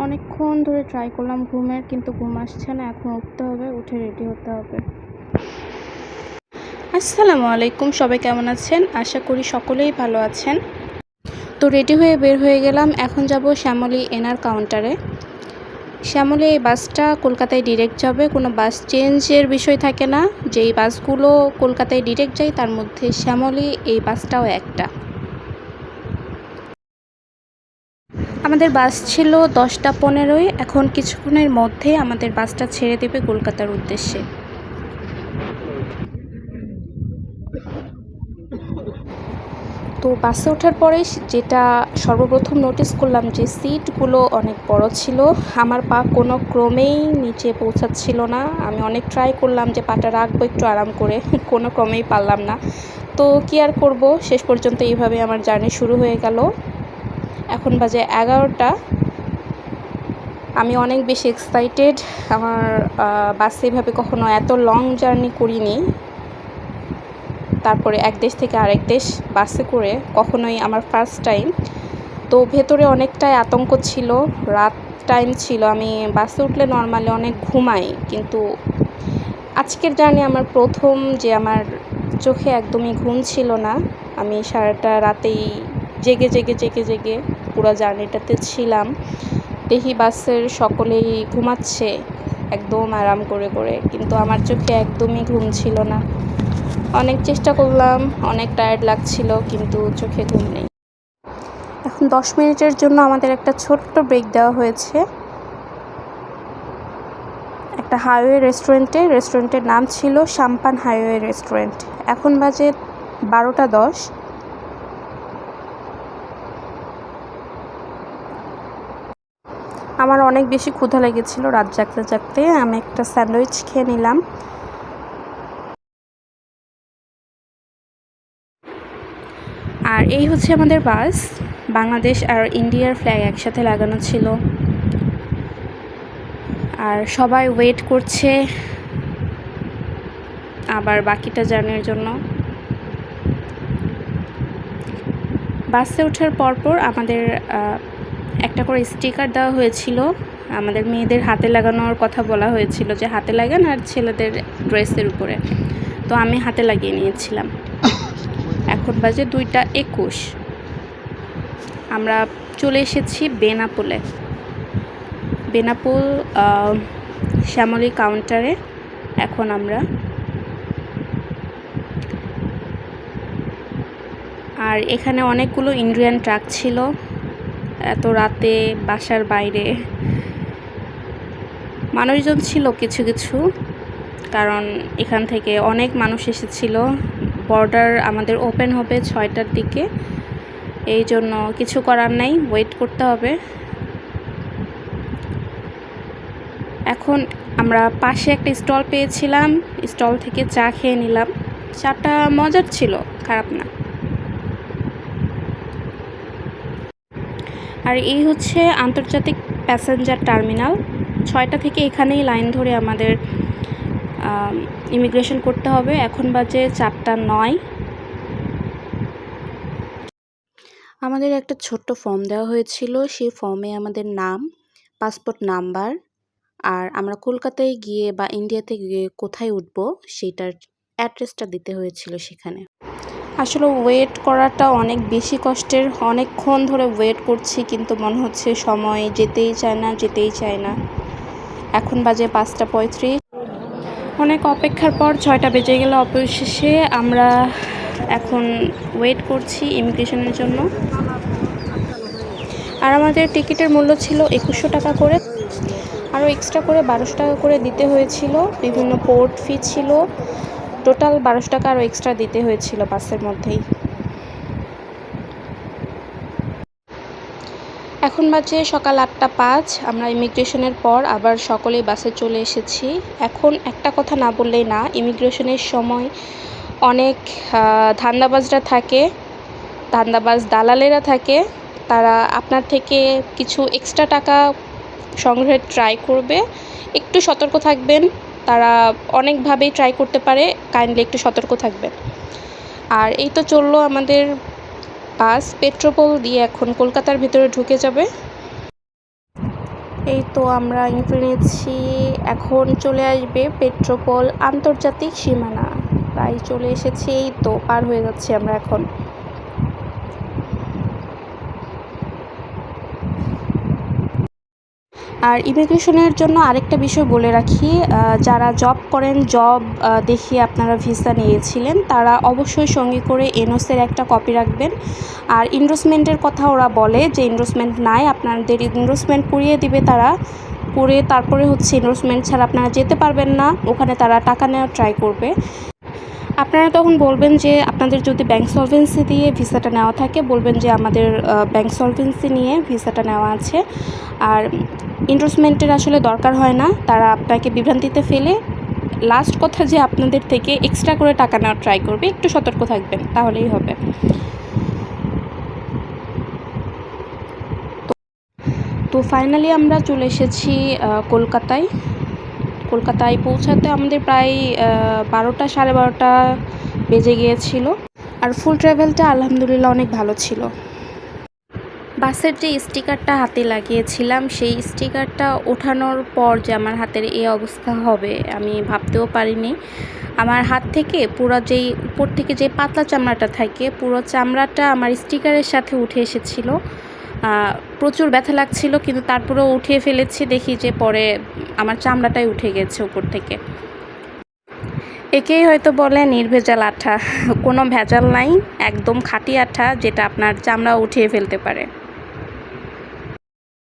অনেকক্ষণ ধরে ট্রাই করলাম ঘুমের, কিন্তু ঘুম আসছে না। এখন উঠতে হবে, উঠে রেডি হতে হবে। আসসালামু আলাইকুম, সবাই কেমন আছেন? আশা করি সকলেই ভালো আছেন। তো রেডি হয়ে বের হয়ে গেলাম। এখন যাব শ্যামলী এনআর কাউন্টারে। শ্যামলী এই বাসটা কলকাতায় ডিরেক্ট যাবে, কোনো বাস চেঞ্জের বিষয় থাকে না। যেই বাসগুলো কলকাতায় ডিরেক্ট যায় তার মধ্যে শ্যামলী এই বাসটাও একটা। আমাদের বাস ছিল 10টা 15। এখন কিছুক্ষণের মধ্যে আমাদের বাসটা ছেড়ে দেবে কলকাতার উদ্দেশ্যে। তো বাসে ওঠার পরে যেটা সর্বপ্রথম নোটিস করলাম যে সিটগুলো অনেক বড় ছিল। আমার পা কোনো ক্রমেই নিচে পৌঁছাচ্ছিল না। আমি অনেক ট্রাই করলাম যে পাটা রাখবো একটু আরাম করে, কোনো ক্রমেই পারলাম না। তো কী আর করবো, শেষ পর্যন্ত এইভাবে আমার জার্নি শুরু হয়ে গেল। এখন বাজে 11টা। আমি অনেক বেশি এক্সাইটেড। আমার বাসে এভাবে কখনো এত লং জার্নি করিনি। তারপরে এক দেশ থেকে আরেক দেশ বাসে করে কখনোই আমার ফার্স্ট টাইম। তো ভেতরে অনেকটাই আতঙ্ক ছিল, রাত টাইম ছিল। আমি বাসে উঠলে নর্মালি অনেক ঘুমাই, কিন্তু আজকের জার্নি আমার প্রথম যে আমার চোখে একদমই ঘুম ছিল না। আমি সারাটা রাতেই জেগে জেগে জেগে জেগে পুরো জার্নিটাতে ছিলাম। দেখি বাসের সকলেই ঘুমাচ্ছে একদম আরাম করে করে, কিন্তু আমার চোখে একদমই ঘুম ছিল না। অনেক চেষ্টা করলাম, অনেক টায়ার্ড লাগছিল, কিন্তু চোখে ঘুম নেই। এখন 10 মিনিটের জন্য আমাদের একটা ছোট্ট ব্রেক দেওয়া হয়েছে একটা হাইওয়ে রেস্টুরেন্টের নাম ছিল সাম্পান হাইওয়ে রেস্টুরেন্ট। এখন বাজে 12টা 10। আমার অনেক বেশি ক্ষুধা লেগেছিল রাত জাগতে জাগতে। আমি একটা স্যান্ডউইচ খেয়ে নিলাম। আর এই হচ্ছে আমাদের বাস। বাংলাদেশ আর ইন্ডিয়ার ফ্ল্যাগ একসাথে লাগানো ছিল। আর সবাই ওয়েট করছে আবার বাকিটা জার্নির জন্য। বাসে ওঠার পরপর আমাদের একটা করে স্টিকার দেওয়া হয়েছিল। আমাদের মেয়েদের হাতে লাগানোর কথা বলা হয়েছিল যে হাতে লাগান, আর ছেলেদের ড্রেসের উপরে। তো আমি হাতে লাগিয়ে নিয়েছিলাম। এখন বাজে 2টা 21। আমরা চলে এসেছি বেনাপোলে। বেনাপোল শ্যামলী কাউন্টারে এখন আমরা। আর এখানে অনেকগুলো ইন্ডিয়ান ট্রাক ছিল। এত রাতে বাসার বাইরে মানুষজন ছিল কিছু কিছু, কারণ এখান থেকে অনেক মানুষ এসেছিল। বর্ডার আমাদের ওপেন হবে 6টার দিকে, এই জন্য কিছু করার নাই, ওয়েট করতে হবে। এখন আমরা পাশে একটা স্টল পেয়েছিলাম, স্টল থেকে চা খেয়ে নিলাম। চাটা মজার ছিল, খারাপ না। আর এই হচ্ছে আন্তর্জাতিক প্যাসেঞ্জার টার্মিনাল। 6টা থেকে এখানেই লাইন ধরে আমাদের ইমিগ্রেশন করতে হবে। এখন বাজে 4টা 9। আমাদের একটা ছোট্ট ফর্ম দেওয়া হয়েছিল। সেই ফর্মে আমাদের নাম, পাসপোর্ট নাম্বার, আর আমরা কলকাতায় গিয়ে বা ইন্ডিয়াতে গিয়ে কোথায় উঠব সেটার অ্যাড্রেসটা দিতে হয়েছিল সেখানে। আসলে ওয়েট করাটা অনেক বেশি কষ্টের। অনেকক্ষণ ধরে ওয়েট করছি, কিন্তু মনে হচ্ছে সময় যেতেই চায় না। এখন বাজে 5টা 35। অনেক অপেক্ষার পর 6টা বেজে গেল। অবশেষে আমরা এখন ওয়েট করছি ইমিগ্রেশনের জন্য। আর আমাদের টিকিটের মূল্য ছিল 2100 টাকা করে। আরও এক্সট্রা করে 1200 টাকা করে দিতে হয়েছিল। বিভিন্ন পোর্ট ফি ছিল। টোটাল 1200 টাকা আরও এক্সট্রা দিতে হয়েছিল বাসের মধ্যেই। এখন বাজে সকাল 8টা 5। আমরা ইমিগ্রেশনের পর আবার সকলেই বাসে চলে এসেছি। এখন একটা কথা না বললেই না, ইমিগ্রেশনের সময় অনেক ধান্দাবাজরা থাকে, ধান্দাবাজ দালালেরা থাকে। তারা আপনার থেকে কিছু এক্সট্রা টাকা সংগ্রহের ট্রাই করবে। একটু সতর্ক থাকবেন, তারা অনেকভাবেই ট্রাই করতে পারে, কাইন্ডলি একটু সতর্ক থাকবেন। আর এই তো চললো আমাদের বাস পেট্রোপোল দিয়ে এখন কলকাতার ভিতরে ঢুকে যাবে। এই তো আমরা এন্ট্রি নিচ্ছি। এখন চলে আসবে পেট্রোপোল আন্তর্জাতিক সীমানা। প্রায় চলে এসেছি, এই তো পার হয়ে যাচ্ছি আমরা এখন। আর ইমিগ্রেশনের জন্য আরেকটা বিষয় বলে রাখি, যারা জব করেন, জব দেখিয়ে আপনারা ভিসা নিয়েছিলেন, তারা অবশ্যই সঙ্গে করে এনওসির একটা কপি রাখবেন। আর ইনভেস্টমেন্টের কথা ওরা বলে যে ইনভেস্টমেন্ট নাই, আপনাদের ইনভেস্টমেন্ট করিয়ে দিবে তারা, করে তারপরে হচ্ছে ইনভেস্টমেন্ট ছাড়া আপনারা যেতে পারবেন না, ওখানে তারা টাকা নেওয়ার ট্রাই করবে। আপনারা তখন বলবেন যে আপনাদের যদি ব্যাংক সলভেন্সি দিয়ে ভিসাটা নেওয়া থাকে, বলবেন যে আমাদের ব্যাংক সলভেন্সি নিয়ে ভিসাটা নেওয়া আছে। আর ইনভেস্টমেন্টের আসলে দরকার হয় না, তারা আপনাকে বিভ্রান্তিতে ফেলে লাস্ট কথা যে আপনাদের থেকে এক্সট্রা করে টাকা নেওয়ার ট্রাই করবে। একটু সতর্ক থাকবেন, তাহলেই হবে। তো ফাইনালি আমরা চলে এসেছি কলকাতায়। কলকাতায় পৌঁছাতে আমাদের প্রায় 12টা, 12:30 বেজে গিয়েছিল। আর ফুল ট্রাভেলটা আলহামদুলিল্লাহ অনেক ভালো ছিল। বাসের যে স্টিকারটা হাতে লাগিয়েছিলাম, সেই স্টিকারটা ওঠানোর পর যে আমার হাতের এই অবস্থা হবে আমি ভাবতেও পারিনি। আমার হাত থেকে পুরো যেই উপর থেকে যে পাতলা চামড়াটা থাকে, পুরো চামড়াটা আমার স্টিকারের সাথে উঠে এসেছিলো। প্রচুর ব্যথা লাগছিল, কিন্তু তারপরেও উঠিয়ে ফেলেছি, দেখি যে পরে আমার চামড়াটাই উঠে গেছে উপর থেকে। একেই হয়তো বলে নির্ভেজাল আঠা। কোনো ভেজাল নাই, একদম খাঁটি আঠা, যেটা আপনার চামড়া উঠিয়ে ফেলতে পারে।